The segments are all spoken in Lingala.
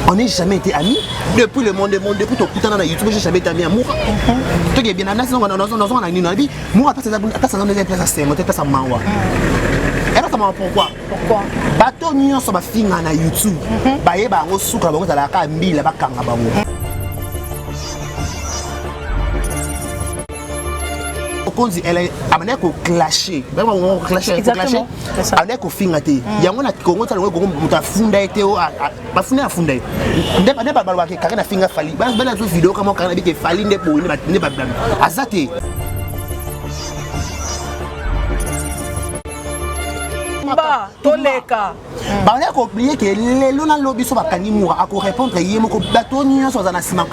On n'est jamais été amis. Depuis le monde, depuis tout le temps dans YouTube, j'ai jamais été ami à Moura. Tu es bien, on a une vie. Moura, tu as une place à Sengo, tu as une mawa. Et là, pourquoi? Pourquoi? Bateau Nyon sur ma fille na YouTube. Baye ba ngo suka ba ngo tala ka mbila ba kanga ba ngo. Konzi elle amane ko clasher. Ba ngo clasher, exactement. Amane ko finga te. Yango na Kongo tala ngo muta funda ete o ba funda funda. Ndeba ba balwa ke kaka na finga fali. Ba na zo video kama kaka na bi ke fali ndebo ne ba blam. Azate. Ba toleka ba on a oublié que lelo na lobi so ba kani Moura a ko répondre yemo ko bato nyo so na sima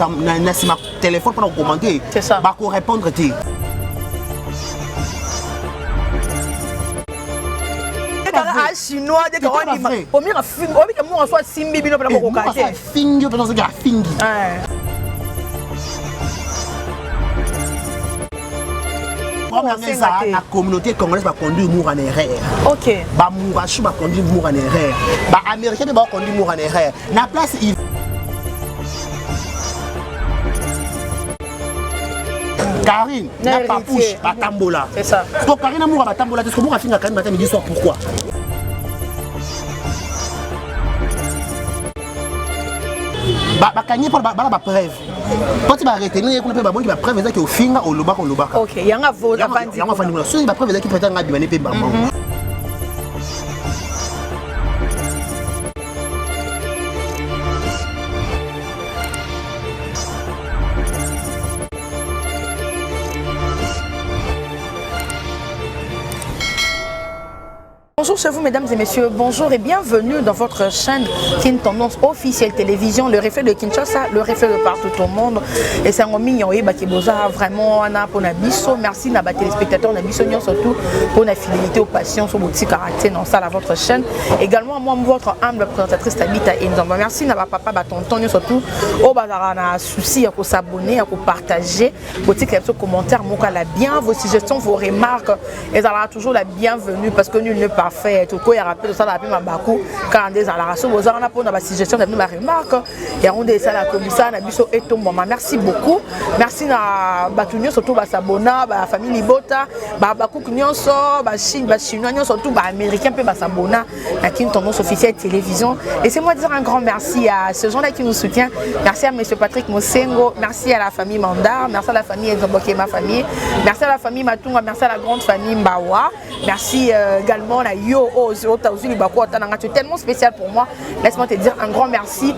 téléphone pour commenter ba ko répondre te a chinois de quand on au mira film au mira Moura soit simbi bino pour ko kate fingi pour ça fingi la communauté congolaise va conduire Moura en erreur. Ok. Ba Moura chou va conduire Moura en erreur. Ba américain va conduire Moura en erreur. Na place il Karine, n'a pas push, pas tambola. C'est ça. Donc Karine Moura va tambola, parce que Moura finit quand même midi soir pourquoi? Ba kanye pour ba preuve. Quand tu vas retenir qu'on peut ba bon qui va preuve que au finga au lobaka. OK, yanga vo avandi. Yanga fandi na so ba preuve qui peut-être nga bimane pe ba. Bonjour chez vous mesdames et messieurs, bonjour et bienvenue dans votre chaîne Kin Tendance officielle télévision, le reflet de Kinshasa, le reflet de partout au monde. Et c'est un mignon et bakiboza vraiment pour Nabiso. Merci na ba téléspectateurs Nabiso surtout pour la fidélité aux patients sur votre caractère dans ça à votre chaîne. Également moi votre humble présentatrice Tabita Nzamba. Merci na ba papa ba tonton surtout au bazar na souci à s'abonner, à partager, votre commentaire, mon la bien vos suggestions, vos remarques, et ça sera toujours la bienvenue parce que nul ne parfait. Tout quoi il rappelle ça la pima baku quand des à la race aux on a pour la suggestion de ma remarque et on des ça la commissaire na biso et ton maman merci beaucoup merci na batunyo surtout ba sabona ba famille Libota ba baku nyonso ba chine ba chinois surtout ba américain pe ba sabona na Kin Tendance officielle télévision et c'est moi dire un grand merci à ce gens-là qui nous soutient. Merci à monsieur Patrick Mosengo, merci à la famille Mandar, merci à la famille Nzomboke ma famille, merci à la famille Matunga, merci à la grande famille Mbawa, merci également à Yo c'est tellement spécial pour moi. Laisse-moi te dire un grand merci.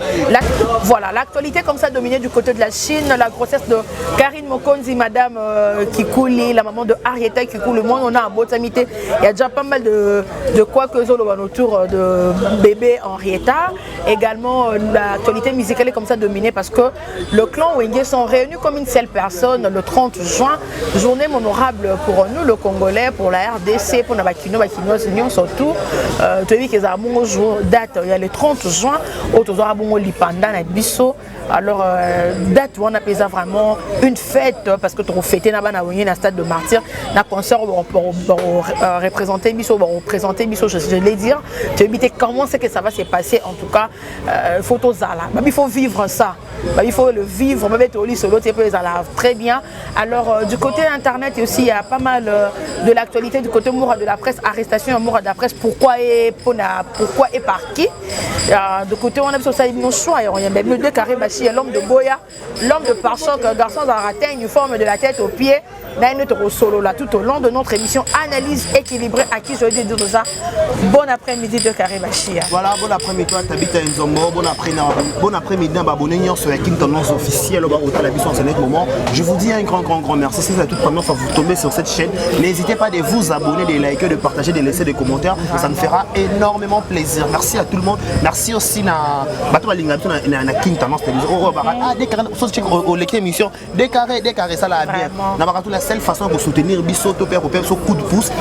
Voilà, l'actualité comme ça dominée du côté de la Chine, la grossesse de Karine Mokonzi, madame Kikouli, la maman de Arieta Kikouli. Le monde on a un beau amitié. Il y a déjà pas mal de quoi que autour de bébé Henrietta. Également l'actualité musicale est comme ça dominée parce que le clan Wenge sont réunis comme une seule personne le 30 juin, journée honorable pour nous le Congolais, pour la RDC, pour Nabakino, surtout tu as vu que ça bon jour date il y a le 30 juin au tozo bon lipanda na biso alors date on a pesé vraiment une fête parce que tu fêter na bana woni na stade de Martyr na concert pour représenter biso pour représenter biso je l'ai dire tu as comment c'est que ça va se passer en tout cas photos là il faut vivre ça il faut le vivre même être au lit solo tu peux très bien alors du côté internet aussi il y a pas mal de l'actualité du côté Moura de la presse arrestation Moura de la presse pourquoi et par qui de côté on a besoin ça nos choix il y a même deux carrés Bachi l'homme de Boya l'homme de pare-choc garçon à uniforme de la tête aux pieds notre solo là tout au long de notre émission analyse équilibrée à qui je dis déjà bon après-midi de carré Bachi voilà bon après-midi toi Tabita Nzombo bon après-midi dans abonné sur la Kin Tendance officielle au la biso en ce moment je vous dis un grand merci si c'est la toute première fois que vous tombez sur cette chaîne n'hésitez pas de vous abonner de liker de partager de laisser des commentaires ça me fera énormément plaisir merci à tout le monde merci aussi na bato balinga na Kin Tendance télévision au l'équipe émission décarré ça la bien na ba la seule façon de soutenir biso to père so coup de pouce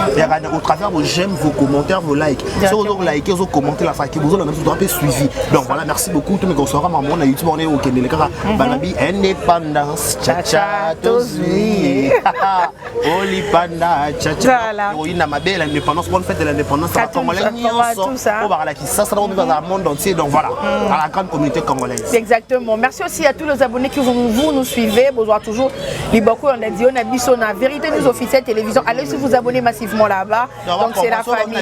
au travers vos j'aime vos commentaires vos likes si vous likez vous commentez la ça qui vous on a suivi Donc voilà, merci beaucoup. Tout le monde sera maman na YouTube on est au Kenya kaka banabi indépendance cha tozui. Oli panda cha oui na mabel indépendance bonne fête de l'indépendance ça congolais on va la qui ça dans le monde entier donc voilà à la grande communauté congolaise. Exactement. Merci aussi à tous les abonnés qui vous nous suivez. Besoin toujours les beaucoup on a dit on a biso na vérité news officielle télévision. Allez si vous abonnez massivement là-bas. Donc c'est la famille.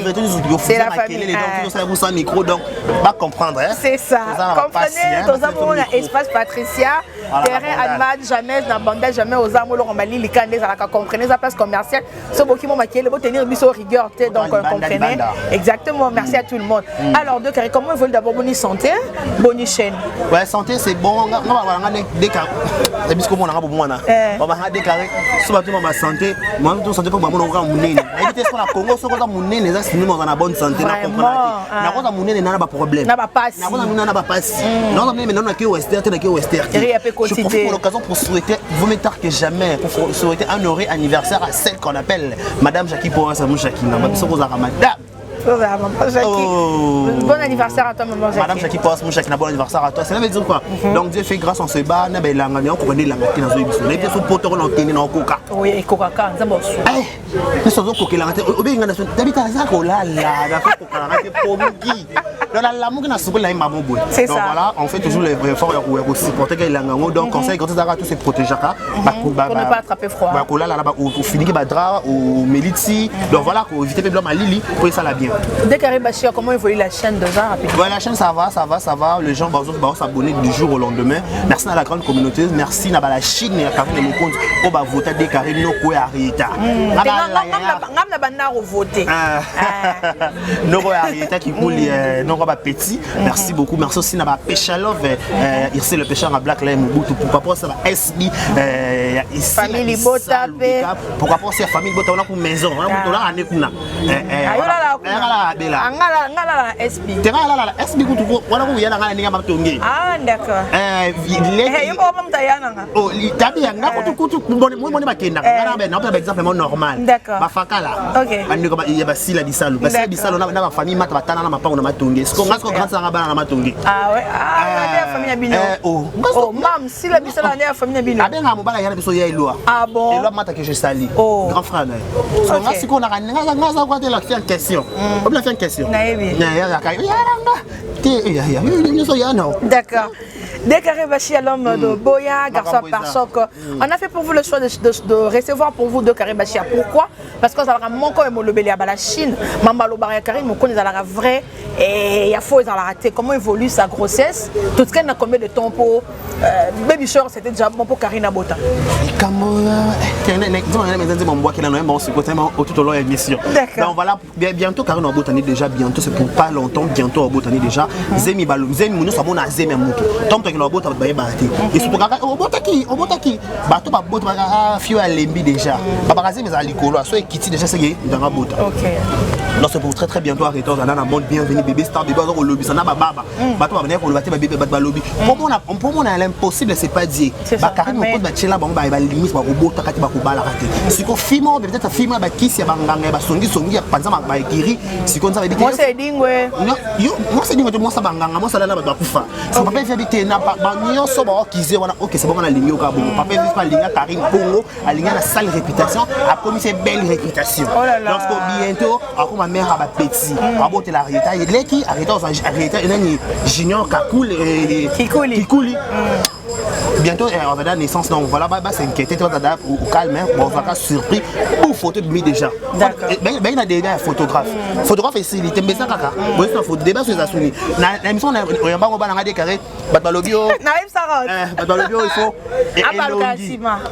C'est la famille. Donc vous avez micro donc pas comprendre hein. C'est ça. Comprenez dans un moment espace Patricia terrain Almad jamais na bandage jamais aux armes on va lire les à la comprenez la place commerciale. Ce beau qui m'a maquillé le beau tenir biso rigueur donc comprenez. Exactement. Merci à tout le monde. Alors deux carrés comment ils veulent d'abord bonne santé, bonne chaîne. Ouais santé c'est bon on va des carrés. C'est bisco mon arabe moi na. On va des carrés. Surtout ma santé, moi tout santé pour moi on va munene. Éviter ce qu'on a Congo ce qu'on a munene ça c'est nous dans la bonne santé na comprendre. Na quoi munene na pas problème. Na pas passe. Na quoi munene na pas passe. Non mais maintenant na que Western na que Western. Je profite pour l'occasion pour souhaiter vaut mieux tard que jamais pour souhaiter un heureux anniversaire à celle qu'on appelle Madame Jackie Poa Samou Jackie. Na biso ko za Madame. Oh. Bon anniversaire à toi, maman Jackie. Madame Jackie Poas, mon Jackie, bon anniversaire à toi. C'est la veut dire quoi? Donc Dieu fait grâce en ce bas, na ben langa, on connaît la matin dans le biso. Na biso poto on tenir dans coca. Oui, et coca, ça bon. Eh, nous sommes coca la matin. Obi ngana so tabita za ko la na coca la matin pour qui. Dans la lamu na souko la maman boy. Donc voilà, on fait toujours les efforts pour supporter que langa. Donc conseil quand ça tous se protéger pour ne pas attraper froid. Ba ko la là bas au finir que badra au meliti. Donc voilà, pour éviter blanc malili pour ça la bien. Dès Bachir, comment évolue la chaîne de Zara? Ouais, la chaîne ça va. Les gens vont s'abonner du jour au lendemain. Merci à la grande communauté. Merci à la Chine et à Karine et compte au bas voter des Karine no quoi Arita. Ngam bana voter. No quoi Arita qui coule non pas petit. Merci beaucoup. Merci aussi à Péchalov il c'est le pêcheur à Black Lime Mobutu pour rapport ça va SB famille Bota pour rapport à famille Bota on a pour maison on a année kuna. Ngala SB. Terra la SB kutu wana ku yana ngala ninga matonge. Ah d'accord. Yo ba mtayana nga. Oh, tabi yanga kutu mbone bakenda. Ngala be na par exemple normal. D'accord. Bafakala. OK. Andi ko ba ya basila bisalo. Basila bisalo na ba famille mata batana na mapango na matonge. Siko ngasko grandsa nga bana na matonge. Ah ouais. Ah, la famille bino. Oh, mam, si la bisalo na famille bino. Abenga mobala yana biso ya Eloi. Ah bon. Eloi mata que je sali. Grand frère. So ngasiko na ngaza kwa de la question. On a fait une question. D'accord. Déclaré Bachi à l'homme de Boya, garçon par choc. On a fait pour vous le choix de recevoir pour vous deux Carré Bachia. Pourquoi? Parce que ça a mon corps et le belé à la Chine. Mambalo Baria Karim, mon connaît la vrai et il y a faux dans la raté. Comment évolue sa grossesse? Tout ce qu'elle a combien de temps pour Baby Shower, c'était déjà bon pour Karina Bota. Tout au long de l'émission. Donc voilà, bientôt Karina Bota déjà bientôt, c'est pour pas longtemps, bientôt Bota déjà. Zemi Balou, Zemi Mounou Sabon a Zemi Moutou. Tom no bota ba yebati et surtout kaka obota ki bato ba bota ba fio à lembi déjà ba bakaze mais à likolo so ekiti déjà c'est dans bota. OK. Non c'est pour très bientôt arrêter dans la monde bienvenue bébé star bébé au lobby ça na ba baba bato ba venir pour le battre bébé ba lobby pour moi l'impossible c'est pas dire ba Karim ko ba tshela ba ba limite ba obota kati ba ko bala raté siko fimo peut-être fimo ba kisi ya banganga ba songi ya panza ba ekiri siko ça ba bité moi c'est dingwe yo moi c'est dingwe moi ça banganga moi ça là ba kufa c'est pas fait na ba nyonso ba kize wana OK c'est bon na lingi ka bongo papa vise pas linga Karim Bongo a linga na sale réputation a commis ses belle réputation donc bientôt ako ma mère a petit a boté la réta il est qui arrêta nani junior Kakul et Kikuli bientôt on va donner naissance donc voilà bah s'inquiéter toi dada au calme bon on va pas surpris pour photo de lui déjà d'accord ben il a déjà photographe ici il était mbesa kaka bon ça faut débat sur ça suni na émission on va ba na décarré batalobio naïm sarot batalobio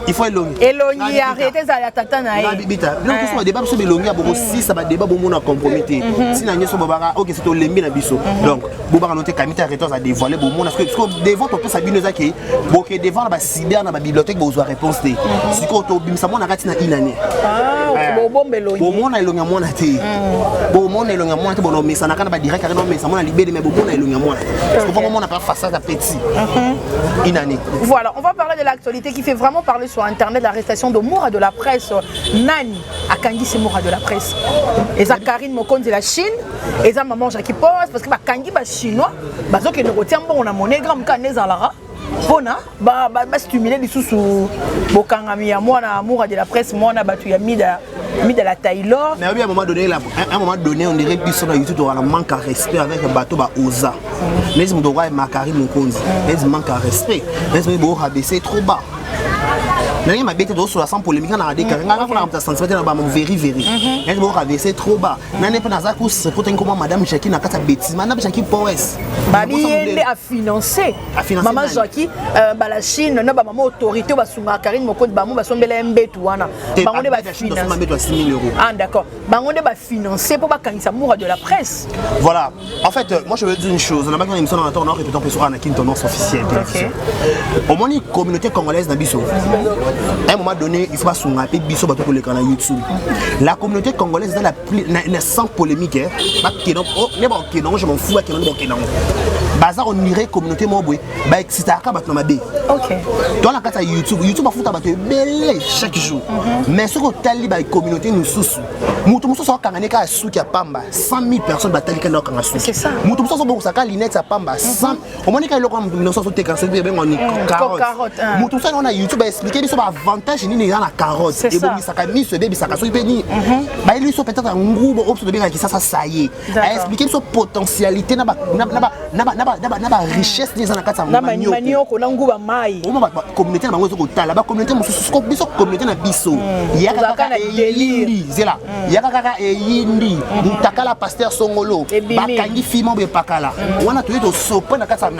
il faut elongi arrêter ça ya tata na e bita donc ça débat sur elongi a beaucoup si ça va débat bon na compromettre si na nyeso baba OK c'est to lembi na biso donc bobaka noter kamita arrêter ça dévoiler bon parce que devant on peut s'abiner ça qui boke devant la cyber na bibliothèque bozwa réponse te siko to bimisa mona kati na inane bomona elonga mwana te bomona elonga mwana te bono mesa na kana ba direct kana mesa mona libérer mais bomona elonga mwana parce que comment on a pas face à petit inane. Voilà, on va parler de l'actualité qui fait vraiment parler sur internet, l'arrestation de Moura de la presse. Nani a Kangi c'est Moura de la presse. Et ça Karine Mokonzi de la Chine, et ça maman Jackie Pose parce que Kangi ba chinois, bazo que nous retient bon on a monnaie gramme kaneza lara. Bona ba stimuler les sous bokangami ya mwana Moura de la presse mwana batu ya mida la Taylor. Mais à un moment donné on dirait que sur YouTube on a manque à respect avec un bateau ba oza. Mais je me dois Makari Mokonzi. Mais je manque à respect. Mais je me dois rabaisser trop bas. Mais ma bête sur la sans polémique on a dit que on a senti na ba mon very. Mais je me dois rabaisser trop bas. Nane pas na za course pour tenir comment madame Jackie na kata bêtise. Madame Jackie Powers. Babi elle a financé. Maman Jackie la Chine na ba maman autorité ba sunga Karine Mokonzi ba mo ba sombela mbetu wana. Bango de ba financer 6 000 €. Ah d'accord. Bango de ba financer pour ba kangisa Moura de la presse. Voilà. En fait, moi je veux dire une chose. On a pas une émission dans la tournée répétant sur Anakin tendance officielle. Au moins une communauté congolaise na biso. À un moment donné, il faut pas s'engager biso bato ko le canal YouTube. La communauté congolaise dans la plus sans polémique pas que non ne ba que non je m'en fous que non ba que non. Bazar on irait communauté mobwe ba excita ka bato na mabe. OK. Dans la carte YouTube a fouta bato belé chaque jour. Mais ce que tali ba communauté nous sous. Mutu muso so kangane ka su ki pamba 100 000 personnes batali ka na kanga su. C'est ça. Mutu muso so bo saka linette sa pamba 100. Au moins ka loko en 1960 ka so be on ni carotte. Mutu muso on a YouTube expliquer biso ba avantage ni na carotte et bon misaka mi se be saka so be ni. Ba lui so peut-être un groupe option de bien qui ça ça y est. A expliquer so potentialité na ba richesse des na kata manioko na nguba mai. O ma communauté na bango zo ko tala ba communauté mususu ko biso communauté na biso. Ya kaka délire. Zela. Ya kaka eyindi. Mutakala pasteur Songolo. Bakangi fimo be pakala. Wana to yeto sopo na kata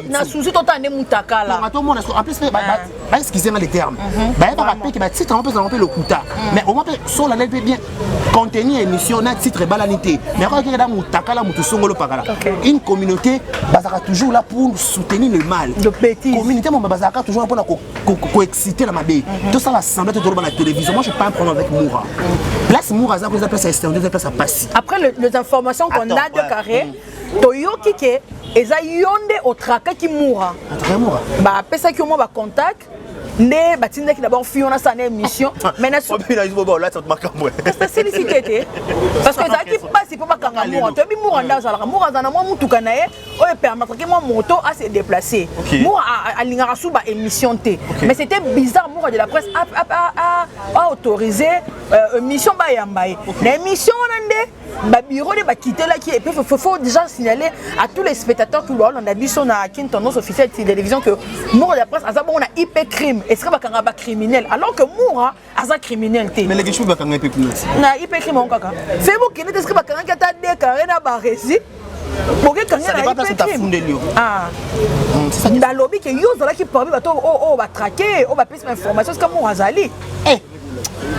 na susu to tande mutakala. En plus ba excuser les termes. Ba pas rappeler que ba titre on peut le kuta. Mais au moins sur la net bien contenu émission na titre balanité. Mais quand il y a mutakala mutu Songolo pakala. Une communauté bazaka toujours là pour soutenir le mal. De bêtises. Communauté mon bazaka toujours là pour exciter la mabé. Tout ça va sembler tout dans la télévision. Moi je pas un problème avec Moura. Place Moura ça place à extérieur, ça place à passer. Après les informations qu'on a de carré, Toyoki ke eza yonde au traka ki Moura. Moura. Ba pesa ki mo ba contact. Ne batinda ki d'abord fiona sa émission mais na so bien là là ça te marque moi c'est félicité parce que ça qui passe pour pas kanga Moura to bi Moura nda sala Moura za na mo mutuka na ye o permettre que moi moto à se déplacer Moura a lingara sous ba émission T mais c'était bizarre Moura de la presse a autorisé émission ba yambaye na émission nande ba bureau de ba quitter là qui et puis faut déjà signaler à tous les spectateurs que on a vu son à Kin tendance officielle de télévision que Moura de la presse a on a IP crime est-ce que bakanga ba criminel alors que Moura aza criminel té mais les gens bakanga IP crime na IP crime on kaka fait beaucoup est-ce que bakanga ki ta déclaré na ba rési boke kanga na IP crime ah dans lobby que yo zala ki parmi bato ba traquer ba piste information est-ce que Moura azali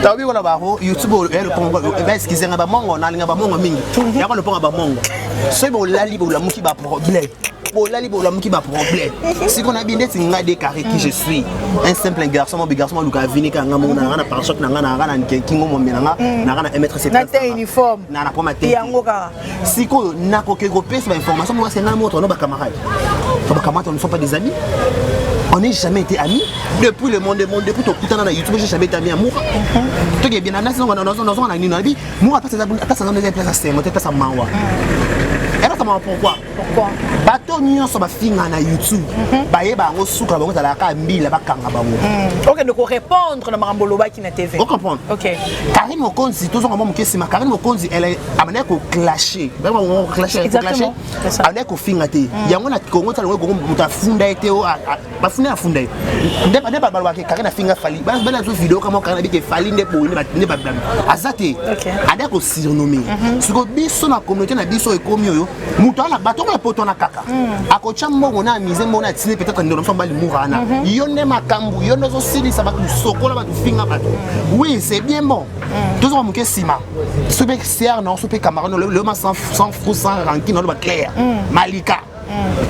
tabi wala baro YouTube le pongo excusez nga ba mongo na linga ba mongo mingi ya ko le pongo ba mongo so bo lali bo la muki ba problème bo lali bo la muki ba problème si qu'on a bien dit nga déclaré qui je suis un simple garçon luka vini ka nga mona na par choc na nga na kingo mo menanga na na mettre cette na uniforme na pas ma tête yango ka si ko na ko ke gopes ba information mo c'est na moto no ba camarade ba camarade ne sont pas des amis. On n'est jamais été amis depuis le monde depuis tout le temps dans YouTube j'ai jamais été ami à Moura. Tout est bien là sinon on a ni na bi Moura pas ça dans les places à c'est monter place à Mawa. Et là ça m'a pourquoi bateau nyonso ba finga na YouTube ba yeba ngo suka ba ngota la ka mbila ba kanga ba mo. OK donc répondre na marambolo ba ki na TV. On comprend. OK. Karine Mokonzi tout ça mo kesi ma Karine Mokonzi elle amené ko clasher. Ba mo clasher. Amené ko finga te. Yango na Congo ta ngo muta funda ete o ba funda funda. Ndeba ba ke Karine finga fali. Ba la vidéo comme Karine bi ke fali ndebo ne ba azate. Ade ko surnommer. Siko biso na communauté na biso e komi yo. Muta na bato na poto na kaka. Akocha mbongo na mise mbona tine peut-être ndolo mfamba li Mourana. Yone makambu, yone zo sili ça va tout sokola ba tout finga ba. Oui, c'est bien bon. Tous on muke sima. Sope CR non, sope camarade le ma sans fou sans ranking non ba clair. Malika.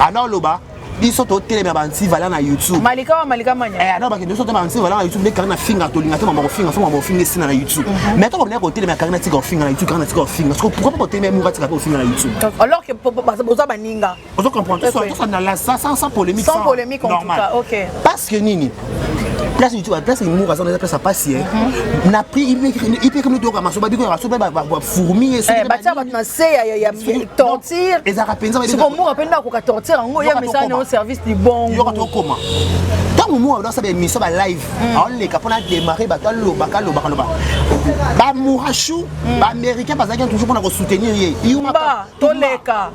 Alors loba biso to télé mais banti vala na YouTube Malika manya non ba que nous sommes banti vala na YouTube les carnet finga to linga to mama finga so mama finga sina na YouTube mais to na ko télé mais carnet tika finga na YouTube carnet tika finga parce que pourquoi pas télé mais tika to finga na YouTube alors que boza baninga on comprend tout ça dans la sans polémique sans polémique en tout cas OK parce que nini place YouTube place Moura ça place ça passe n'a pris il peut comme to kama so ba biko so ba fourmi et so ba tia ba na se ya torture et ça rapenza c'est comme Moura penda ko ka torture ngo ya message au service du bon yo to koma tant Moura dans ça ba émission ba live on les capona démarrer ba talo ba ba Mourachou ba américain parce qu'ils toujours pour soutenir ba toleka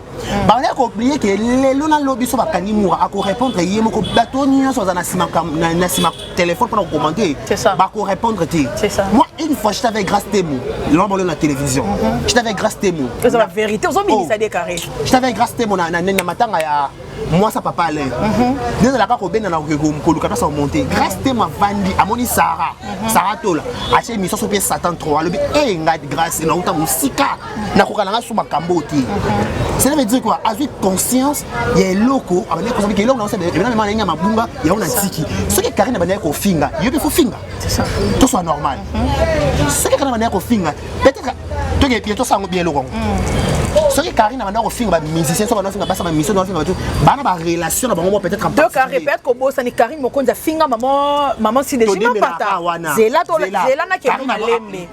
ba on a oublié que les lona lobby so ba kani Moura à répondre yemo ko bato ni so na sima téléphone pour commenter ba ko répondre c'est ça moi une fois j'étais avec Grâce Témo l'homme la télévision j'étais avec Grâce Témo c'est la vérité aux hommes ça décarré j'étais avec Grâce Témo na matanga ya moi ça papa aller nous la ka ko bena na ko luka ça monter Grâce Témo vandi amoni Sarah tola ache mission so pe Satan 3 le et ngadi Grâce na uta musika na ko kana suma kamboti ça veut dire quoi avec conscience il y a loko avec conscience que loko na ça évidemment mama mabunga ya ona tiki ce que Karine bana ko finga yo be faut finga c'est ça tout soit normal ce que Karine bana ko finga peut-être to ke pieto sango bien loko ce que Karine bana ko finga ba musicien so bana finga ba sa mission do finga tout bana ba relation na bango peut-être en deux cas répète ko bossa ni Karine mokonza finga maman si déjà pata zela na ke malembe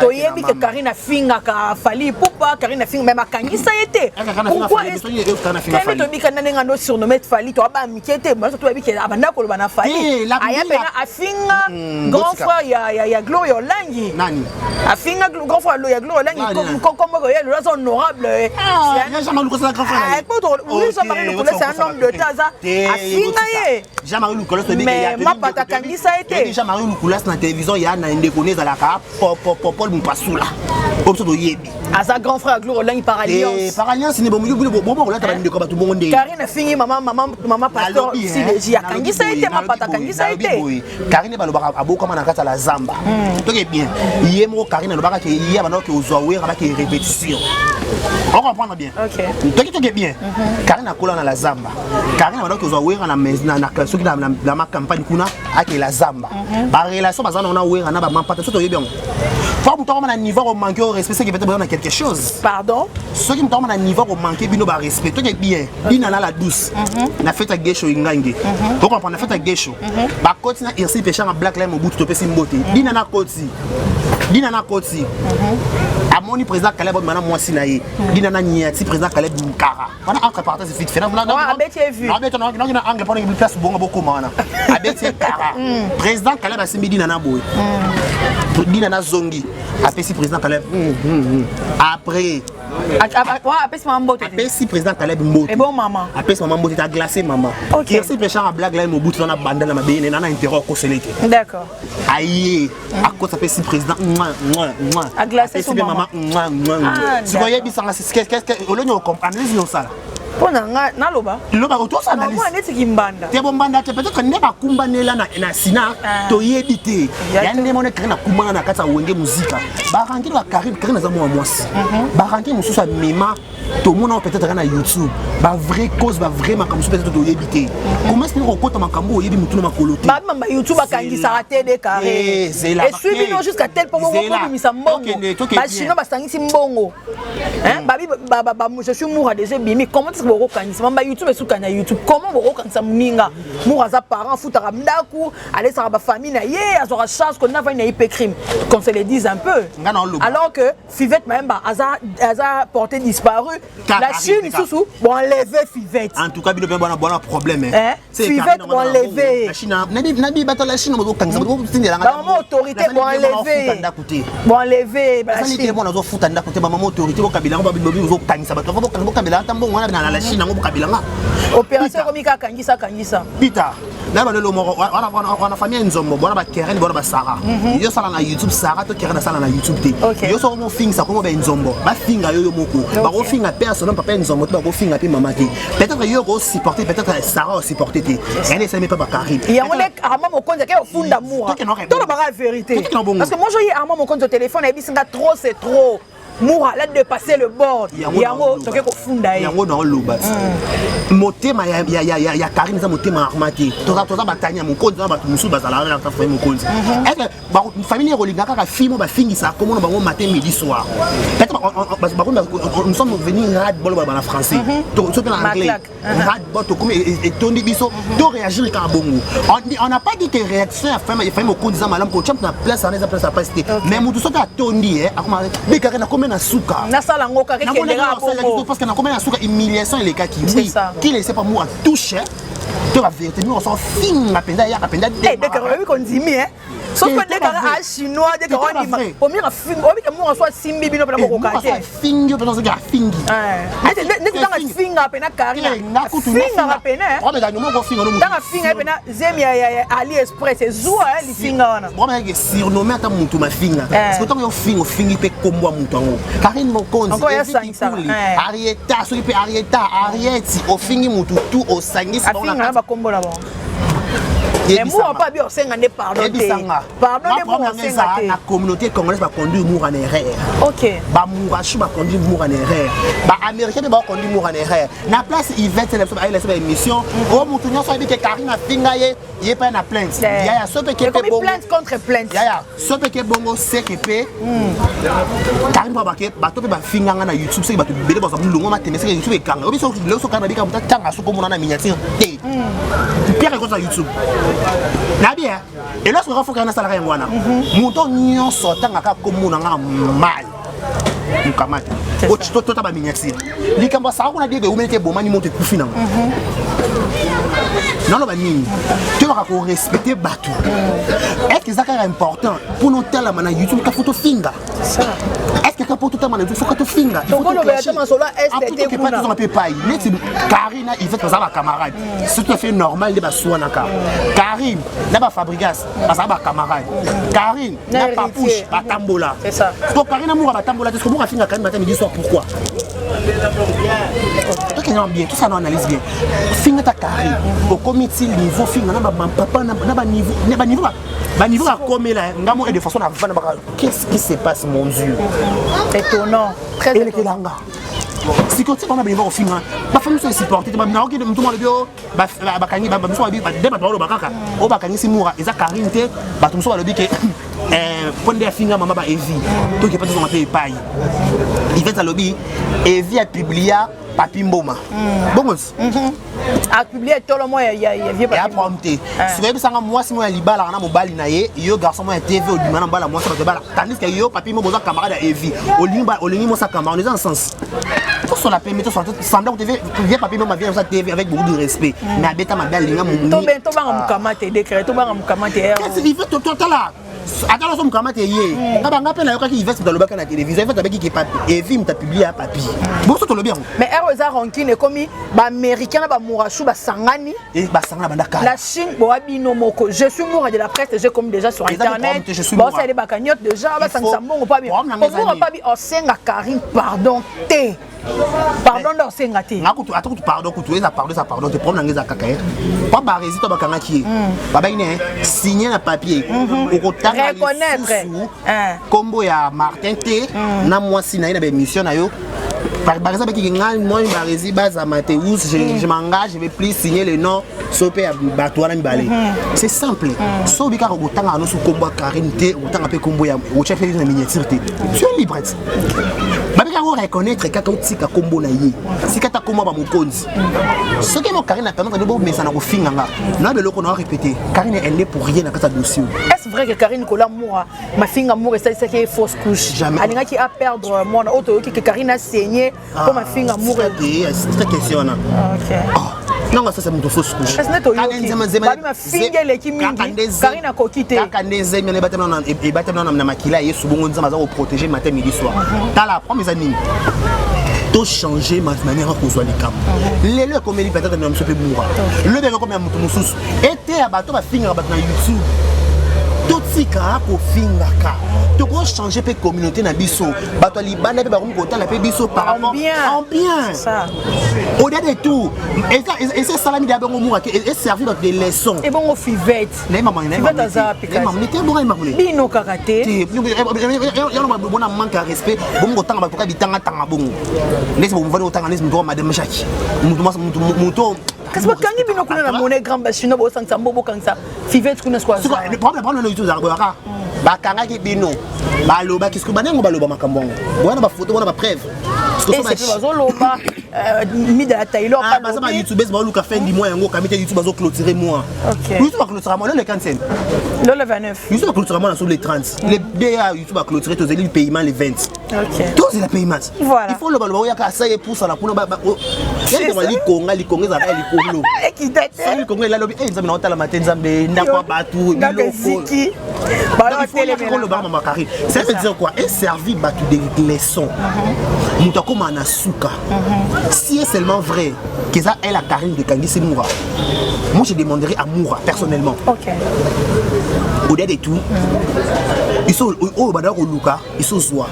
to yebi que Karine finga ka fali poupa Karine finga même akangisa été pourquoi est-ce que to bika nanenga no surnommer fali to ba mikete moi to yebi que abanda ko bana fali aya pena afinga grand frère ya Gloria Olangi nani afinga grand frère ya Gloria Olangi comme le raison honorable Jean-Marie Lukola grand frère oui Jean-Marie Lukola c'est un homme de taza afinga ye Jean-Marie Lukola c'est mais ma pata kangisa été Jean-Marie Lukola na télévision ya na ndekone za la ka Paul Mpasula comme ça yebi asa grand frère Gloria Olangi par alliance ni bon là ta ndeko ba tout bon ndé Karine fingi maman pasteur si déjà kangisa été ma pata kangisa été Karine balobaka aboko na kata la zamba to ke bien yemo Karine balobaka ke yeba na ke ozwa ba ke répétition on comprend bien OK to ke bien Karine akola na la zamba Karine balobaka ozwa wera na classe qui na ma campagne kuna ake la zamba ba relation bazana na wera na ba mampata so to yebi faut que tu aies un niveau au manquer au respect, c'est que peut-être quelque chose. Pardon? Ceux qui ont un niveau au manquer, bino ba respect. Toi qui es bien, il a la douce. Na fête à Gesho ingangi. Tu comprends? Na fête à Gesho. Ba koti na irsi pêchant en black line au bout de topé simboté. Dina na koti. Amoni président Caleb maintenant moi sinaye. Dina na niati président Caleb Mukara. On a entre parenthèses vite fait. Non, abeti vu. Abeti non angle pour une place bon beaucoup mana. Abeti Kara. Président Caleb asimbi dina na boy. Dina na zongi. Apesi président Caleb. Après apesi maman Mbote. Apesi président Caleb Mbote. Et bon maman. Apesi maman Mbote ta glacé maman. OK. Irsi pêchant en black line au bout de la bande na mabé na interro ko seleke. D'accord. Aïe, à cause apesi président a glacé son maman. Tu voyais bien ça qu'est-ce que on comprend analyse non ça. Pona na loba auto ça analyse. Moi neti kimbanda. Te bombanda te peut-être ne ba kumbanela na sina to yebite. Ya ndé mona krena kumbana na kata wenge muzika. Ba rangi ba Karine za moi mwasi. Ba rangi mususa mema to mona peut-être na YouTube. Ba vraie cause ba vraiment comme peut-être to yebite. Comment est-ce que on compte makambo yebi mutu na makolote. Ba mamba YouTube akangisa raté carré. Et suivi non jusqu'à tel point où on misa mbongo. Ba chino ba sangisi mbongo. Hein babi ba je suis moura déjà bimi comment est-ce que vous kanisa mamba YouTube esuka na YouTube comment vous kanisa muninga moura za parents futara mdaku aller sa ba famille na ye azora chance qu'on a va na IP crime qu'on se le dise un peu alors que Fivette Maemba aza porté disparu la Chine sous bon enlever Fivette en tout cas bino bien bon problème c'est Fivette bon enlever la Chine nabi bato la Chine mo kanisa bo tindela maman autorité bon enlever la Chine bon azo futa ndakote maman autorité bo kabila ngo babi bo kanisa bato bo kabila tambo ngwana na la Chine ngo bo kabila nga opération komika kangisa Peter na ba lelo moko wana famille nzombo bona ba Keren bona ba Sarah yo sala na YouTube Sarah to Keren sala na YouTube te yo so mo finga ko mo ba nzombo ba finga yo moko ba ko finga personne papa nzombo to ba ko finga pe mama te peut-être yo ko supporter peut-être Sarah aussi supporter te elle essaie pas ba Karine il y a mon arma mon compte ke funda moura to ba la vérité parce que moi je y arma mon compte de téléphone et bisinga trop c'est trop Moura là dépasser le bord. Yango toke ko funda ye. Yango dans loba. Motema ya Karine za motema armati. Toza batanya mon konzi na batu musu bazala na ta famille mon konzi. Est ba famille rolinga kaka fimo ba fingisa comme on bango matin midi soir. Peut-être nous sommes venus hardball ba français. To en anglais. Hardball to comme et tondi biso to réagir ka bongo. On n'a pas dit que réaction à famille mon konzi za malam ko champ na place en place à passer. Mais mutu soka tondi akoma be Karine na comme na suka. Na sala ngoka ke kendera bongo. Parce que na comme na suka humiliation et les cas qui oui. Qui laissait pas moi toucher. De la vérité, nous on s'en filme à peine d'ailleurs à peine d'ailleurs. Eh, d'accord, oui, qu'on dit mais. Sauf que dès qu'on a chinois, dès qu'on dit, au mieux, on soit simbi, bino, pour la coca. Fingi, parce que fingi. Dès que dans la fingi, à peine à Karine. Fingi à peine. Oh, mais nous on fingi, nous. Dans la fingi, à peine Zemi AliExpress, c'est Zoua, les fingi. Moi, mais surnommé à mon tout ma fingi. Parce que tant que fingi peut combo à mon temps. Karine mon compte. Encore il y a ça. Arietta, celui peut Arietta, au fingi mon tout au sangi. On va combo là-bas. Mais moi, pas bien, c'est un pardon. Pardon, la communauté congolaise va conduire Moura en erreur. Ok. Ba Mourachu va conduire Moura en erreur. Ba Américain va conduire Moura en erreur. Na place Yvette, elle a une émission. Oh, mon tournoi, ça veut dire que Karine a fingaye, il n'y a pas de plainte. Il y a ce qui est bon. Plainte contre plainte. Il y a ce qui est bon, c'est que Karine va baquer, bateau va fingaye na YouTube, c'est que va te béder dans un boulot, on va te mettre sur YouTube et quand. Obi so le so kana bika mutata ngaso comme on a miniature. Pierre est comme YouTube. Na bien. Et lorsque on fait un salarié ngwana, mouton nyon sortant aka comme on a mal. Mukamate. O chito tota ba miniature. Likamba sa ko na dire que umete bomani monte kufina. Non, non, tu vas respecter Batou. Est-ce que ça est important pour nous tellement maintenant YouTube qu'à photo finger? C'est ça. Est-ce que pour tout le monde il faut que tu finger? Donc on le verra tellement sur la STT pour pas tout pas. Karine il fait ça avec camarade. C'est tout à fait normal de basoua naka. Karine n'a pas fabrigas, parce que ba camarade. Karine n'a pas push, pas tambola. C'est ça. Donc Karine amour ba tambola, est-ce que moi finger Karine matin midi soir pourquoi? Tout qui bien, tout ça on analyse bien. Finger ta Karine. Au comité niveau finger na ba papa na ba niveau à comme là, ngamo et de façon à vendre. Qu'est-ce qui se passe mon Dieu? Étonnant, très étonnant. Si quand on a bien au film, ma famille se supporte. Ma mère qui me tourne le bio, bakani, bamuso bi, débat dans le bakaka. Au bakani si moura, et ça Karine te, bamuso le bi que prendre des films maman ba Evi. Tout qui pas dans pays paille. Il fait ça lobby, Evi a publié Papi Mboma. Bon a publié tout le monde il y a vieux papi. Et a prompté. Si vous avez moi si moi libala na mobali na ye, yo garçon moi TV au dimana bala moi ça de bala. Tandis que yo Papi Mboma camarade à Evi. Au limba moi ça camarade dans sens. Tout sur la permis tout semblant que vieux Papi Mboma vient ça TV avec beaucoup de respect. Mais à beta ma belle linga mon. To ben to ba mukamate décret, to ba mukamate. Qu'est-ce qu'il fait tout là? Attends, on commence à y aller. Quand on appelle la qui investe dans le bac à la télévision, il faut avec qui papi. Et film t'a publié à papi. Bon, ça le bien. Mais Erosa Ronkin est comme ba américain ba Mourachou ba Sangani. Et ba Sangana bandaka. La Chine bo abino moko. Je suis mourant de la presse, j'ai comme déjà sur internet. Bon, ça les bakagnottes déjà ba Sangsambon pas bien. On pas bien. On senga Karine pardon té. Pardon dans sengati. Attends, pardon, ça pardon, te prendre dans les akakaye. Pas barezi to bakanga qui. Baba ine signer un papier. Reconnaître combo ya Martin T na moi si na mission na yo. Par exemple qui moi barezi base Mathéus, je m'engage, je vais plus signer le nom sopé à Batouana Mbale. C'est simple. So bika robotanga no su combo Karine T, otanga pe combo ya o chef de miniature T. Tu es libre. Babika on reconnaître kaka utika combo na ye. Si kata combo ba mokonzi. Ce qui mo Karine a permis de mais ça na ko finganga. Na be loko na répéter. Karine elle n'est pour rien dans kata dossier. Est-ce vrai que Karine Kola moura ma finga moura ça c'est qui fausse couche. Jamais. Alinga qui a perdre mon auto que Karine a saigné comme ma finga moura. C'est cette question là. OK. Non, ça c'est mon fausse couche. Est-ce que tu as ma finga l'équipe Karine a coquité. Quand des amis les bâtiments et bâtiments na makila et souvent on za protéger matin midi soir. Dans la première année tout changer ma manière de jouer les camps. Les lieux comme les peut-être même se peut mourir. Le bien comme un mususu. Était à bateau va finir à battre na YouTube. tout tika ko fingaka to ko changer pe communauté na biso bato libanda pe ba ko kotala pe biso par bien ça au-delà de tout et c'est salami d'abord moura et servir de leçon et bon fivette les maman bino karaté ya no bona manque de respect bon ko tanga ba ko bitanga tanga bon laisse bon va otanga laisse mo madame Jacques muto qu'est-ce que kangi bino kuna na monnaie grand bashino bo sangsa mbobo kangsa fivette kuna quoi le problème na YouTube za ba bakanga ki bino baloba qu'est-ce que banengo baloba makambo bona ba photo bona ba preuve et c'est pas zoloba mis de la Taylor pas ça YouTube ba luka fin du mois yango kamite YouTube bazo clôturer moi YouTube va clôturer moi le 45 le 29 YouTube va clôturer moi sur les 30 les DA YouTube va clôturer tous les paiements les 20 OK tous les paiements voilà il faut le baloba ya ka ça et pour ça la pour ba il ko li konga za ba li kolo et qui date li konga la lobi nzambe na otala matin nzambe ndakwa batu biloko bala télé le bar mama Karine ça veut dire quoi et servi batu de leçons muta comme anasuka si est seulement vrai que ça elle a Karine de Kangisi Moura moi je demanderai à Moura personnellement OK au-delà de tout ils sont au badako luka ils sont zoa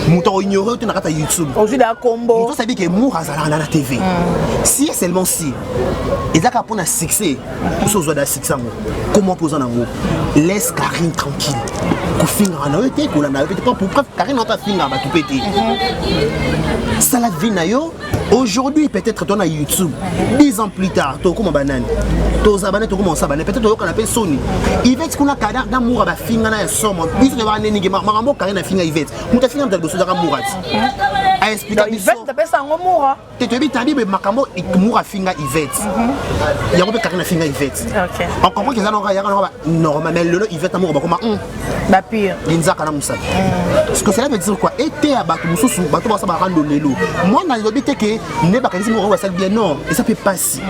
muta ignorer tu na kata YouTube aujourd'hui la combo tu sais que Moura zala na TV si est seulement si et ça pour un succès ils sont zoa da succès comment poser en amour laisse Karine tranquille ko finga na yote ko la na yote pas pour preuve Karine on ta finga ba tout péter ça la vie na yo aujourd'hui peut-être ton à YouTube 10 ans plus tard to comme banane to zabane to comme ça banane peut-être to kana pe Sony Yvette kuna kada na moura ba finga na somo biso ne ba neni ngi marambo Karine na finga Yvette muta finga dans dossier da moura a expliquer biso Yvette ta pesa ngo moura te to bi tabi be makambo moura finga Yvette ya ko be Karine na finga Yvette OK on comprend que ça non ya normal mais le Yvette moura ba comme ba pire linzaka na musaka parce que cela veut dire quoi était à bato mususu bato ba sa ba rando lelo moi na lobi te que ne ba kanisi mo wa sal bien non et ça peut passer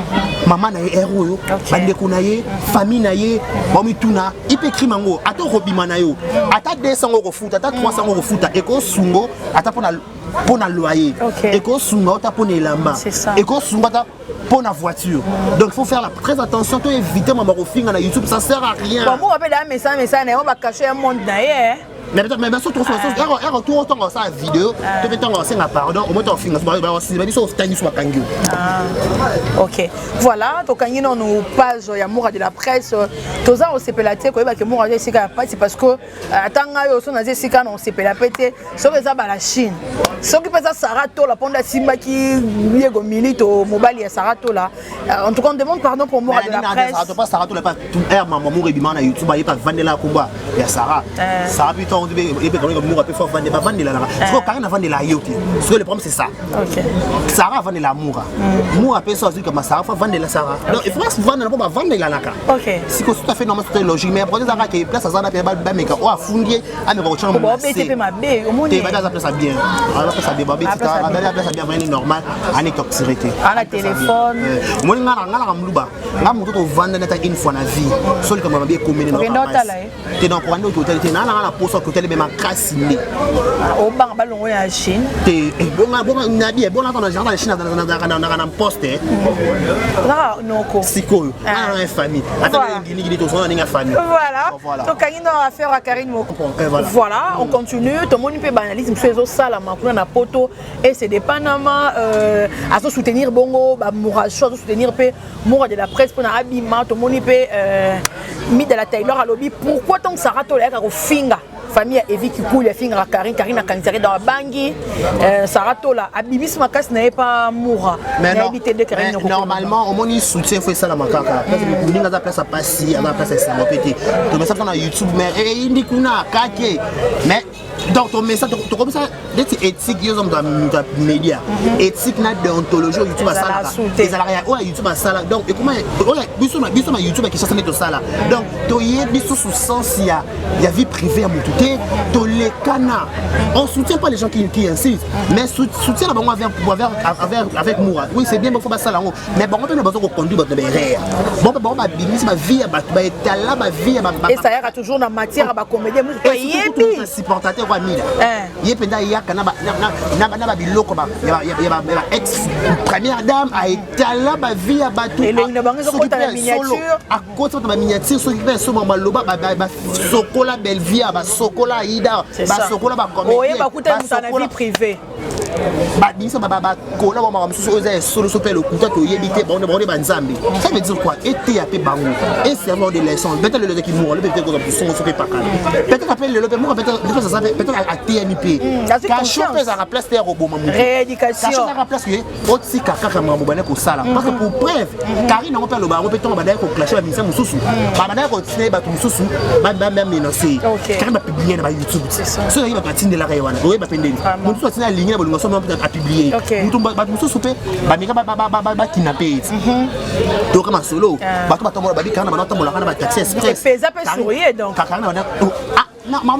maman na héros yo bande ko na ye famille na ye ba mi tuna ipe crime ngo ata robima na yo ata 200 € futa ata 300 € futa et ko sungo ata pona loyer et ko sungo ata pona elamba et ko sungo ata pour la voiture. Donc il faut faire très attention, tu éviter ma marofing à YouTube, ça sert à rien. Bon, moi, on va cacher un monde derrière. Mais surtout, retour autant ça vidéo, tu peux t'en lancer pardon, au moins t'en finir, OK. Voilà, donc quand nous page il y a Moura de la presse, tout ça on s'est pélaté que Moura c'est parce que tanga yo son azé sika on s'est pélaté, so que ça ba la Chine. Ce qui passe à Sarato la ponda Simba qui liego milito mobile ya Sarato là. En tout cas on demande pardon pour Moura de la presse. Sarato pas Sarato là pas tout air maman Moura bima na YouTube ba pas vendre la combat. Ya Sarah. Sarah plutôt on dit comme Moura peut faire vendre la. Parce que Karine vendre la yote. Parce que le problème c'est ça. OK. Sarah vendre la Moura. Moura peut ça aussi comme Sarah vendre la Sarah. Donc il faut vendre pas vendre la naka. OK. C'est tout à fait normal c'est logique mais après ça que place ça na ba meka o afundier a me ko chama. Bon BTP ma bé au monde. Tu vas ça bien. Alors ça bien babé ça bien vraiment normal ani toxicité. À la téléphone. Moi ngala mluba. Ngam muto to vendre na ta une fois na vie. Sol comme babé communé. Tu donc pour un autre hôtel tu na poste hôtel même casse ni. Au bang balongo ya Chine. Te bon na bien bon dans la Chine na poste. Non ko. Siko. Na famille. Attends ngini to so na famille. Voilà. Donc quand on a affaire à Karine Moko. Voilà, on continue. Tout le monde peut banaliser sur ça la makuna na poto et c'est des Panama à soutenir Bongo, Moura, à soutenir Moura de la presse pour abima tout le monde peut mis de la Taylor à lobby. Pourquoi tant que ça rate là au finga famille Evi qui coule les fingers à Karine a canceré dans la bangi Saratola Abibis Makas n'est pas Moura mais normalement au moins soutien fait ça la makaka parce que nous avons place à passer à la place à ça péter donc ça sur YouTube mais indi kuna kake mais donc ton message tu comme ça d'être éthique ils ont dans média éthique na déontologie YouTube à ça les salariés ou YouTube à ça donc et comment biso YouTube qui cherche tout ça là donc to y biso sous sens il y a vie privée à mon tout to les cana on soutient pas les gens qui insistent mais soutient la banque avec Moura oui c'est bien il faut pas ça là mais bon on peut besoin de conduire votre derrière bon bimis ma vie ba étala ma vie et ça ira toujours dans matière à comédie supportateur Camila ye penda yaka na ba biloko ba ex première dame a étalé ba vie ya bato et les banques sont dans la miniature à côté de la miniature ceux qui fait ce moment loba ba sokola belle vie ba sokola ida ba sokola ba comédie oye ba kuta na vie privée ba bisa ba kola ba masusu oza solo sopel okuta to yebite ba on ba nzambe ça veut dire quoi été ya pe bango et serveur de leçon peut-être le qui mourent le peut-être que son sopé pas peut-être appelle le peut-être ça peut-être à TNP quand choper à la place des robots rééducation quand choper à la place que otsi kaka mambo bana ko sala parce que pour preuve Karine on peut le baro peut-on ba ko clasher ba ministère mususu ba bana ko tsine ba mususu ba même menacer Karine ba publier na ba YouTube so il va patiner la rewana oui ba pendeli mususu tsina ligne na bolunga so peut-être à publier mutumba ba mususu pe ba meka ba kidnapper donc comme solo ba to ba tombola ba bikana ba tombola kana ba taxi express pesa pe sourire donc Karine maman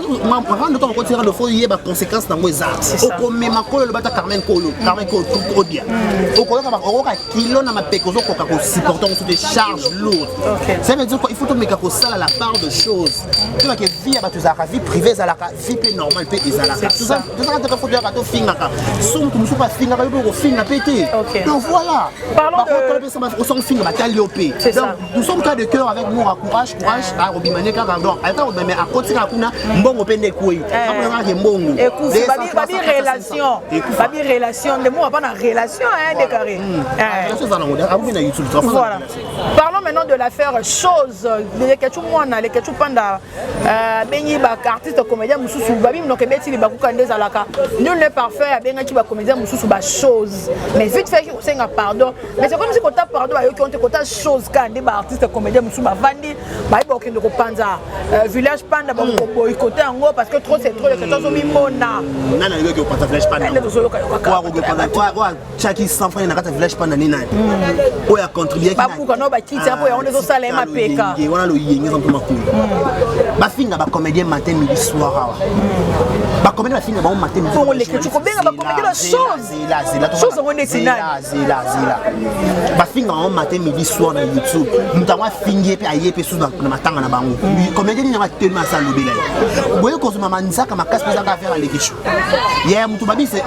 rendre ton côté le faut y a conséquences dans les arts au comme ma colo le bata Carmen colo tout bien au colo ka kilo na ma pekozo ko ka supporter on des charges lourdes ça veut dire quoi il faut to meka ko ça la part de choses tu vois que vie ba tu za vie privée za la vie normale pe ezala tout ça te faut dire to finga ka sum tu musu pas finga ka ko finga pété donc voilà parlons de on s'en finga ba caliopé donc nous sommes cas de cœur avec nous courage à Robimane ka donc attends mais à côté ka kuna mbongo pende koi après que mbongo écoute babi relation les mots pas na relation hein déclaré voilà parlons maintenant de l'affaire chose les kechu mwana les kechu panda benyi ba artiste comédien mususu babi mnoke beti li bakuka ndeza laka nul n'est parfait benga ki ba comédien mususu ba chose mais vite fait que senga pardon mais c'est comme si kota pardon ayo ki on te kota chose ka ndi ba artiste comédien mususu ba vandi ba ibo kende ko panza village panda ba ko boycotter ango parce que trop c'est trop les questions sont mimona nana yo ki pata village panda quoi chaki sans frère na kata village panda ni nani o ya contribuer ba buka no ba kiti apo ya on les osala ma peka wana lo yengi sans tout makulu ba finga ba comédien matin midi soir ba comédien ba finga ba matin midi pour les que tu combien ba comédien la chose on est zila ba finga ba matin midi soir na YouTube mutangwa fingi pe ayepe sous na matanga na bango comédien ni na tellement ça lobela boye ko zuma manzaka makasi pesa ka faire les kichu hier mutu babi c'est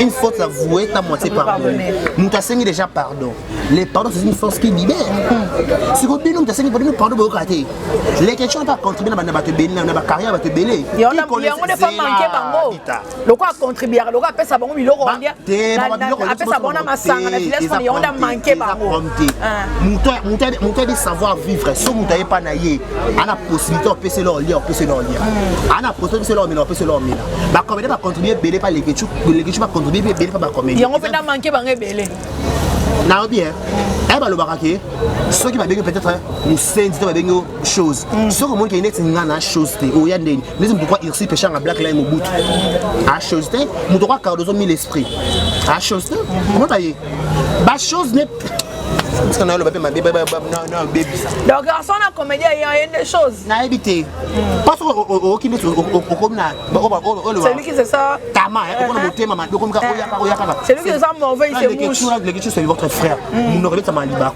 une faute avouée ta moitié pardon mutu asengi déjà pardon les pardons c'est une force qui libère si ko bino mutu asengi pardon boyo kate les questions pas contribuer na ba te beni na ba carrière ba te belé on ne pas manquer bango le quoi contribuer le quoi pesa bango biloko ondia pesa bona masanga na village fani on a manqué bango mutu de savoir vivre so mutu pas na ye ana possibilité de passer leur lien ana possibilité de leur passer leur mila ba comédien ba contribuer belé pas les questions ba contribuer belé pas ba comédien on peut pas manquer bango belé na bien ba lo barake ceux qui va bien peut-être nous syndicat va bien chose ceux qui monde qui est ngana chose te o ya ndeni mais pourquoi irsi péchant à black line mobutu a chose te mu droit cardozo mille esprit a chose te comment ta ba chose n'est parce qu'on a le bébé ma bébé non bébé donc garçon la comédien il y a des choses na habité parce au qui met au comme na c'est lui qui c'est ça tama on a monté maman comme ka oya c'est lui qui c'est ça mauvais c'est mouche les questions c'est votre frère nous aurait ça mali ba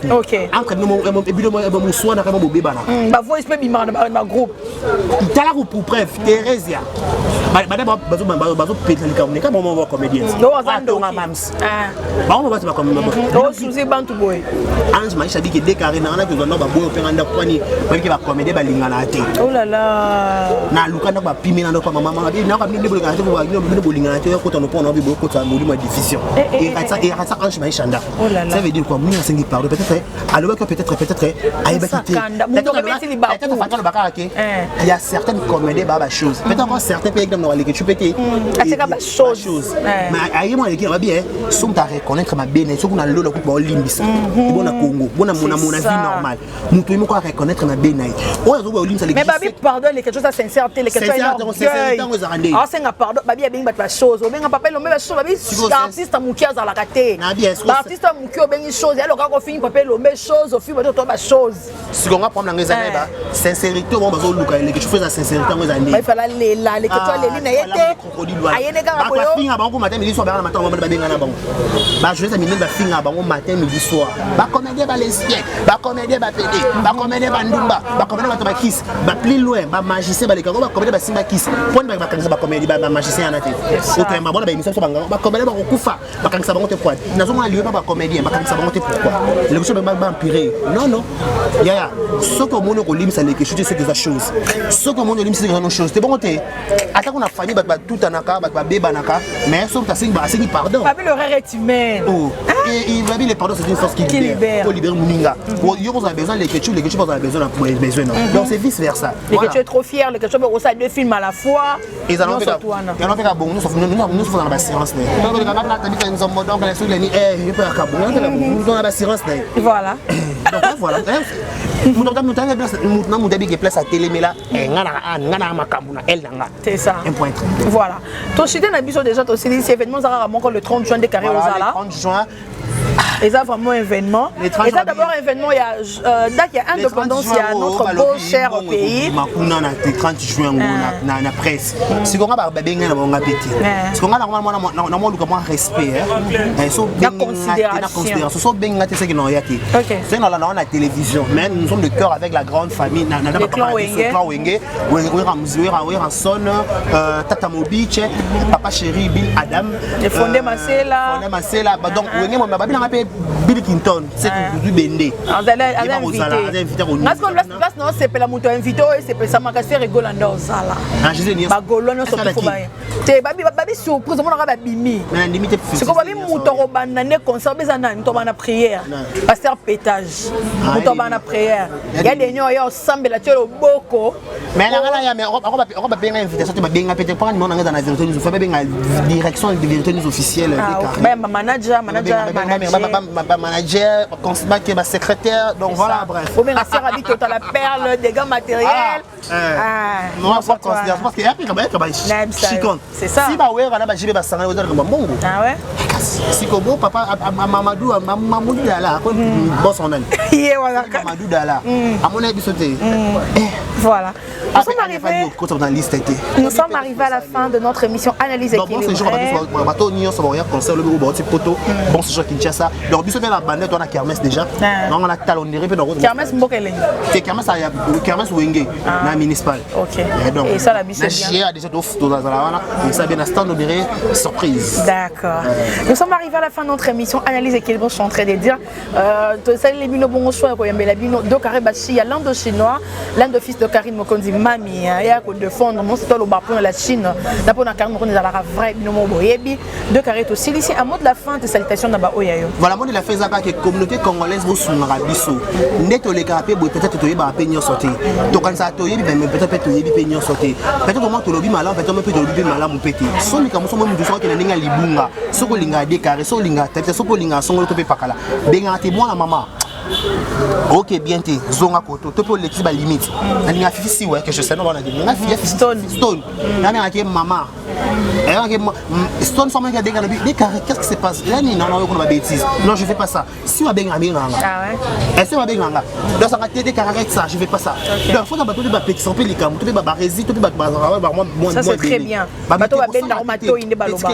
entre nous et puis mon soin na mon bébé na ba voice pe bima na groupe tala pour preuve Theresia ba bazo pétali comme ne ka bon on comédien on a mams ba on va pas comme on sous bantu boy Ange Maïcha dit que décaré na que non ba boyo penganda kwani ba ki ba comédie ba lingana te oh là là na luka na ba pimi na ko mama ba na ka bi ndebo ka te ba ndebo lingana te ko to no pona bi ko ta molimo diffusion et ça Ange Maïcha nda ça veut dire quoi moi sengi parler peut-être alors que peut-être aïe ba kité il y a certaines comédies ba chose peut-être encore certains pays comme les que tu peux te c'est comme chose mais aïe moi qui va bien sont à reconnaître ma bien so kuna lolo ko ba limbisa bona Congo bona mona vie normale mutu imo ko reconnaître na benai oyo zo ba olimsa les mais babi pardon les quelque chose à sincérité les questions ah c'est nga pardon babi ya benga ba chose benga papa lo me ba chose babi artiste mukia za la kate artiste mukio bengi chose alors quand fini papa lo me chose au film to ba chose si on va prendre ngeza ba sincérité on ba zo luka les quelque chose à sincérité ngeza ndi ba fala lela les questions les na yete ayene ka ba finga bango matin midi soir ba matin ba benga na bango ba je vais aminer ba finga bango matin midi soir ba comédien lesbien, comédien pédé, comédien ndumba, comédien kiss, plus loin, magicien balekako, comédien simba kiss. Point ba kanisa ba comédien ba magicien anate. Autre ba bona ba émission so banga, ba comédien ba kufa, ba kanisa ba ngote quoi. Nazo mona lieu ba comédien, ba kanisa ba ngote pourquoi. Le chose ba empiré. Non. Ya. Ce que mon ko limisa les questions c'est des choses. Ce que mon limisa c'est des choses. C'est bon côté. Attends qu'on a famille ba tout anaka, ba beba naka, mais so ta sing ba sing pardon. Pas le rare est humain. Oh. Et il va bien les pardon c'est une force qui libère. Pour libérer Muninga. Yo vous avez besoin les questions vous avez besoin donc c'est vice versa. Les questions est trop fier, les questions ça deux films à la fois. Ils allons faire bon nous faisons la séance. Donc les gars là t'habites en mode donc les sous les ni je peux à nous dans la séance. Voilà. Donc voilà. Nous d'habitude place à télé mais là ngana makambuna elle nanga. C'est ça. Un point. Voilà. Toi cité na biso déjà aussi ces événements ça encore le 30 juin de carré aux ala. Le 30 juin. Et ça vraiment un événement. Et ça d'abord un événement il y a indépendance il y a notre beau cher pays. Makuna na 30 juin na presse. Si on va benga na bonga petit. Si on va na mo luka mo respect so benga na considération so benga te ce qui non yati. C'est dans la télévision mais nous sommes de cœur avec la grande famille na clan Wenge Ranson Tata Mobiche Papa Chéri Bill Adam Fondé Masela donc Wenge mo ba bina Bill Clinton, c'est du Bendé. Invité. Parce qu'on place non c'est la moto invité et c'est ça m'a cassé rigolando sala. Ah je sais ni. Ba golono so ko ba. Te babi surprise mon ba bimi. Mais limite c'est ko babi moto ko banane concert bezana nto bana prière. Pasteur pétage. Moto bana prière. Il y a des gens yo sambela telo boko. Mais là ya mais on va bien invitation te ba bien peut-être pas mon dans la vérité nous fait bien direction de vérité nous officielle. Ben manager manager, qui est secrétaire, donc voilà, bref. Faut bien rester habillé dans la perle, des gars matériels. Non, pas considération parce qu'il y a plus comme chicon. C'est ça. Si bah ouais, voilà, bah j'y vais passer dans le mongo. Ah ouais. Si comme papa Mamadou Dala, boss on a. Mamadou Dala. À mon avis sauté. Voilà. Nous sommes arrivés à la fin de notre émission Analyse équilibrée. Bon séjour Kinshasa. Donc biso bien la bandette on a kermesse déjà. Donc on a talonné peu dans kermesse mbokele. C'est kermesse Wenge na municipal. OK. Et ça la biso bien. Déjà dans la zala et ça bien stand honoré surprise. D'accord. Nous sommes arrivés à la fin de notre émission Analyse équilibrée. Je suis en train de dire ça les bino bon choix ko yambela bino do carré bachi ya l'Inde chinois, l'Inde fils de Karine Mokonzi mami ya ko défendre mon c'est le bapon de la Chine. D'abord na Karine Mokonzi la vrai bino mo boyebi de carré to ici un mot de la fin de salutation na ba oyayo. Voilà moi de la fait ça que communauté congolaise vous sunga biso. Neto le carapé peut-être to yeba peignon sauté. To kan sa to yebi mais peut-être to yebi peignon sauté. Peut-être comment to lobi malam peut-être me peut to lobi malam petit. So mi comme so mo du so que ninga libunga. So ko linga de carré so linga tête so ko linga songo to pe pakala. Benga te moi la maman. Ok bien te zonga koto to pe l'équipe limite. Na linga fifi ouais que je sais non on a dit. Na fifi stone. Na mais avec maman. Stone sans même des qu'est-ce qui se passe là non on va bêtise non je fais pas ça si on benga minga ah ouais est-ce on benga donc ça va t'aider caractère ça je fais pas ça donc faut d'abord ba petit sans pélican to ba rési to ba moi ça c'est très bien bato ba ben na mato inde baloba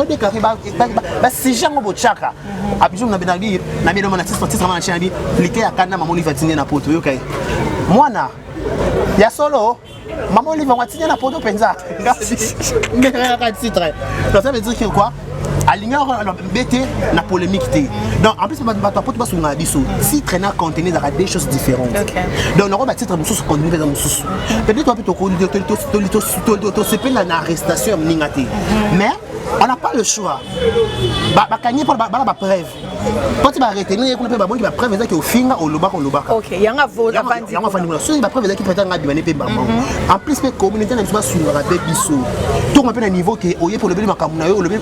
des carré ba si jango bo chaka abijou na benagi na bien na tisi na chandi pliquer à kana maman va tiner na poto yokai mwana ya solo maman lui va tiner na poto penza mais titre donc ça veut dire que quoi aligner bête na polémique donc en plus bato poto ba sunga biso si traîner contenu dans des choses différentes donc on va titre mususu contenu dans mususu peut-être toi plutôt to se peine na arrestation ningate mais on n'a pas le choix ba kanye pour ba preuve quand tu vas arrêter nous on peut ba bon qui va preuve ça que au finga au lobaka OK yanga vote avandi yanga fandi so ba preuve ça qui peut être ngabimane pe ba en plus que communauté na biso sur la biso tout on peut na niveau que oye pour le bien makamuna yo le bien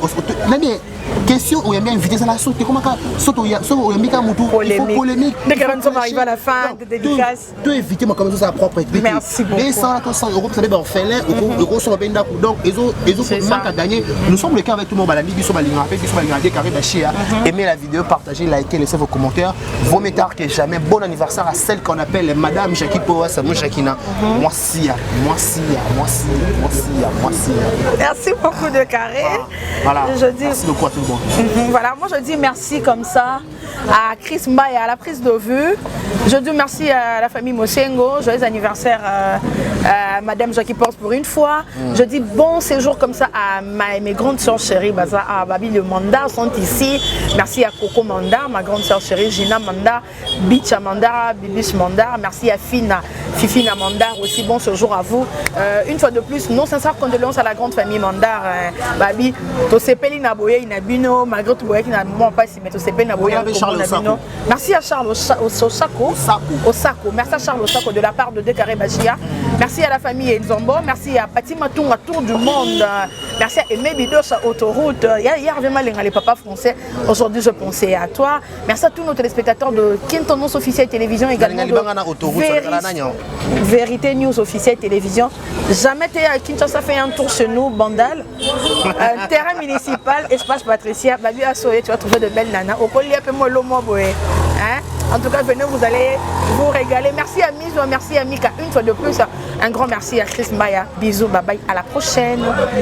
mais question où il y a bien invité ça la sauter comment ça saute il y a mika mutu polémique dès que nous sommes arrivés à la fin de dédicace tu éviter moi comme ça propre merci beaucoup et ça 100 € ça va faire là au gros sur ben donc ils ont manque à gagner nous sommes comme le cas avec tout le monde, aimez la vidéo, partagez, likez, laissez vos commentaires. Vaut mieux tard que jamais. Bon anniversaire à celle qu'on appelle Madame Jackie Poa Samou Shakina. Moi si. Merci beaucoup de Carré. Voilà. Je dis, merci beaucoup à tout le monde. Voilà, moi je dis merci comme ça à Chris Mbaya à la prise de vue. Je dis merci à la famille Mosengo. Joyeux anniversaire à Madame Jackie Porte pour une fois. Je dis bon séjour comme ça à mes grandes soeurs chéries, à Babi le Manda sont ici. Merci à Coco Manda, ma grande soeur chérie, Gina Manda, Bicha Manda, Bibis Manda. Merci à Fifina Mandar aussi. Bon séjour à vous. Une fois de plus, nos sincères condoléances à la grande famille Mandar. Babi, Tosepeli Naboye Inabino, malgré tout Boye qui n'a pas si mais Tosepeli Naboye Inabino. Merci à Charles Osako. Merci à Charles Osako de la part de Décaré Bachia. Merci à la famille Nzombo. Merci à Pati Matung à Tour du Monde. Merci à Aimé Bidos à Autoroute. Hier, vraiment les papas français. Aujourd'hui, je pensais à toi. Merci à tous nos téléspectateurs de Kin Tendance officielle télévision également. Vérité News officielle télévision. Jamais tu es à Kinshasa fait un tour chez nous, Bandal. Terrain municipal, espace Patricia. Babi Assoye, tu vas trouver de belles nanas. Au collier, appelle-moi l'homme. En tout cas, venez, vous allez vous régaler. Merci à Miso, merci à Mika. Une fois de plus, un grand merci à Chris Mbaya. Bisous, bye bye, à la prochaine.